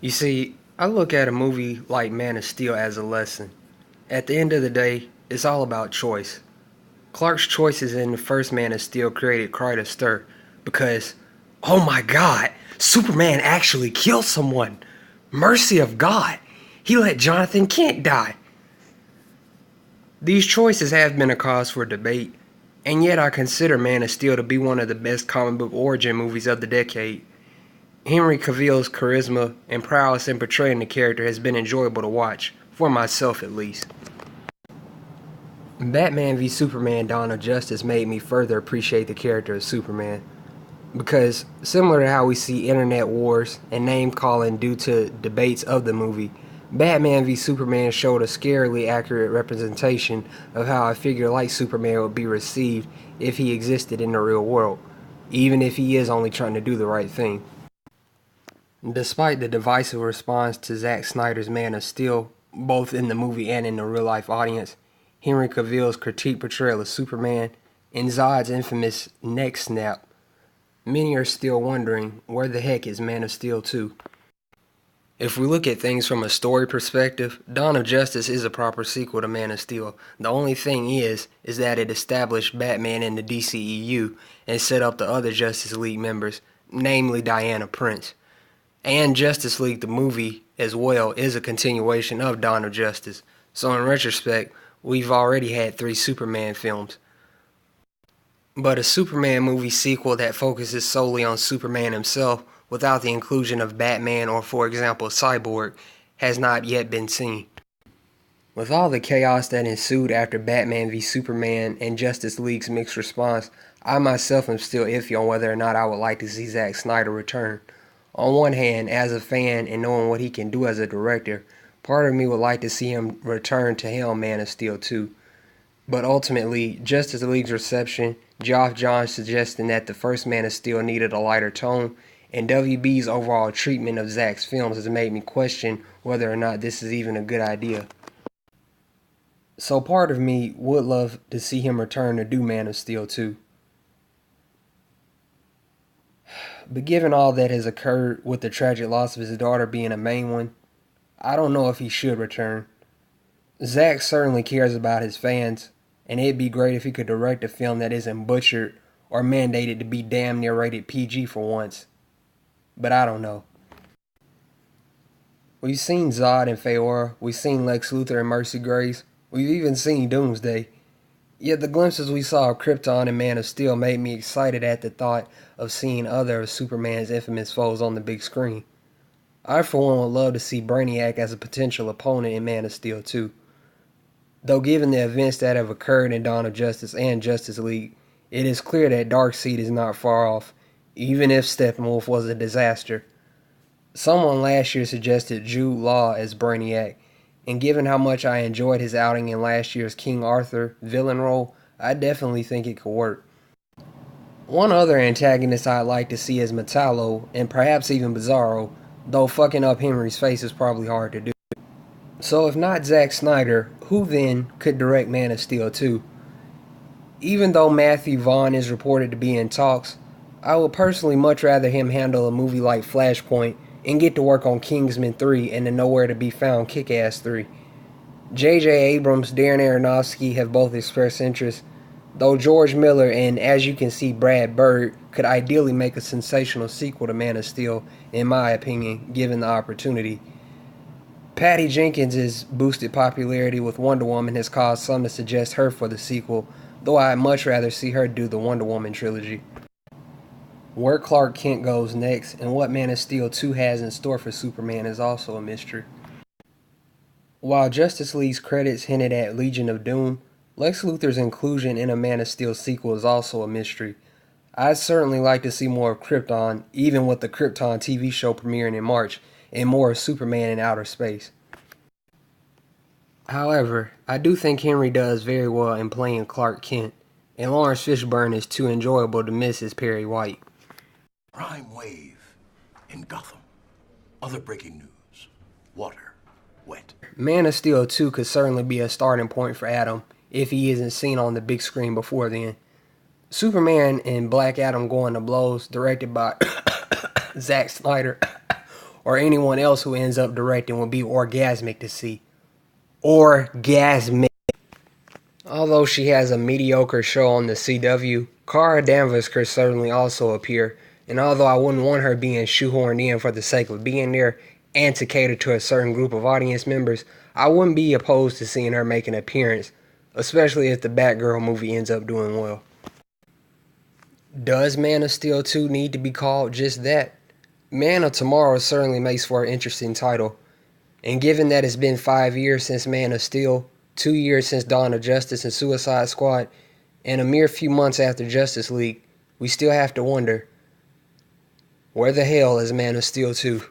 You see, I look at a movie like Man of Steel as a lesson. At the end of the day, it's all about choice. Clark's choices in the first Man of Steel created quite a stir because, oh my god, Superman actually killed someone. Mercy of God. He let Jonathan Kent die. These choices have been a cause for debate, and yet I consider Man of Steel to be one of the best comic book origin movies of the decade. Henry Cavill's charisma and prowess in portraying the character has been enjoyable to watch, for myself at least. Batman v Superman Dawn of Justice made me further appreciate the character of Superman, because similar to how we see internet wars and name calling due to debates of the movie, Batman v Superman showed a scarily accurate representation of how a figure like Superman would be received if he existed in the real world, even if he is only trying to do the right thing. Despite the divisive response to Zack Snyder's Man of Steel, both in the movie and in the real-life audience, Henry Cavill's critique portrayal of Superman, and Zod's infamous neck snap, many are still wondering, where the heck is Man of Steel 2? If we look at things from a story perspective, Dawn of Justice is a proper sequel to Man of Steel. The only thing is that it established Batman in the DCEU and set up the other Justice League members, namely Diana Prince. And Justice League the movie as well is a continuation of Dawn of Justice. So in retrospect, we've already had 3 Superman films. But a Superman movie sequel that focuses solely on Superman himself without the inclusion of Batman or, for example, Cyborg has not yet been seen. With all the chaos that ensued after Batman v Superman and Justice League's mixed response, I myself am still iffy on whether or not I would like to see Zack Snyder return. On one hand, as a fan and knowing what he can do as a director, part of me would like to see him return to helm Man of Steel 2. But ultimately, Justice League's reception, Geoff Johns suggesting that the first Man of Steel needed a lighter tone, and WB's overall treatment of Zack's films has made me question whether or not this is even a good idea. So part of me would love to see him return to do Man of Steel 2. But given all that has occurred with the tragic loss of his daughter being a main one, I don't know if he should return. Zack certainly cares about his fans, and it'd be great if he could direct a film that isn't butchered or mandated to be damn near rated PG for once. But I don't know. We've seen Zod and Feora, we've seen Lex Luthor and Mercy Grace, we've even seen Doomsday. Yet the glimpses we saw of Krypton and Man of Steel made me excited at the thought of seeing other of Superman's infamous foes on the big screen. I for one would love to see Brainiac as a potential opponent in Man of Steel 2. Though given the events that have occurred in Dawn of Justice and Justice League, it is clear that Darkseid is not far off, even if Steppenwolf was a disaster. Someone last year suggested Jude Law as Brainiac, and given how much I enjoyed his outing in last year's King Arthur villain role, I definitely think it could work. One other antagonist I'd like to see is Metallo, and perhaps even Bizarro, though fucking up Henry's face is probably hard to do. So if not Zack Snyder, who then could direct Man of Steel 2? Even though Matthew Vaughn is reported to be in talks, I would personally much rather him handle a movie like Flashpoint and get to work on Kingsman 3 and the Nowhere to Be Found Kick-Ass 3. J.J. Abrams, Darren Aronofsky have both expressed interest, though George Miller and, as you can see, Brad Bird could ideally make a sensational sequel to Man of Steel, in my opinion, given the opportunity. Patty Jenkins' boosted popularity with Wonder Woman has caused some to suggest her for the sequel, though I'd much rather see her do the Wonder Woman trilogy. Where Clark Kent goes next and what Man of Steel 2 has in store for Superman is also a mystery. While Justice League's credits hinted at Legion of Doom, Lex Luthor's inclusion in a Man of Steel sequel is also a mystery. I'd certainly like to see more of Krypton, even with the Krypton TV show premiering in March, and more of Superman in outer space. However, I do think Henry does very well in playing Clark Kent, and Lawrence Fishburne is too enjoyable to miss as Perry White. Crime wave in Gotham. Other breaking news. Water. Wet. Man of Steel 2 could certainly be a starting point for Adam if he isn't seen on the big screen before then. Superman and Black Adam Going to Blows, directed by Zack Snyder, or anyone else who ends up directing would be orgasmic to see. Orgasmic. Although she has a mediocre show on the CW, Cara Danvers could certainly also appear, and although I wouldn't want her being shoehorned in for the sake of being there and to cater to a certain group of audience members, I wouldn't be opposed to seeing her make an appearance, especially if the Batgirl movie ends up doing well. Does Man of Steel 2 need to be called just that? Man of Tomorrow certainly makes for an interesting title, and given that it's been 5 years since Man of Steel, 2 years since Dawn of Justice and Suicide Squad, and a mere few months after Justice League, we still have to wonder, where the hell is Man of Steel 2?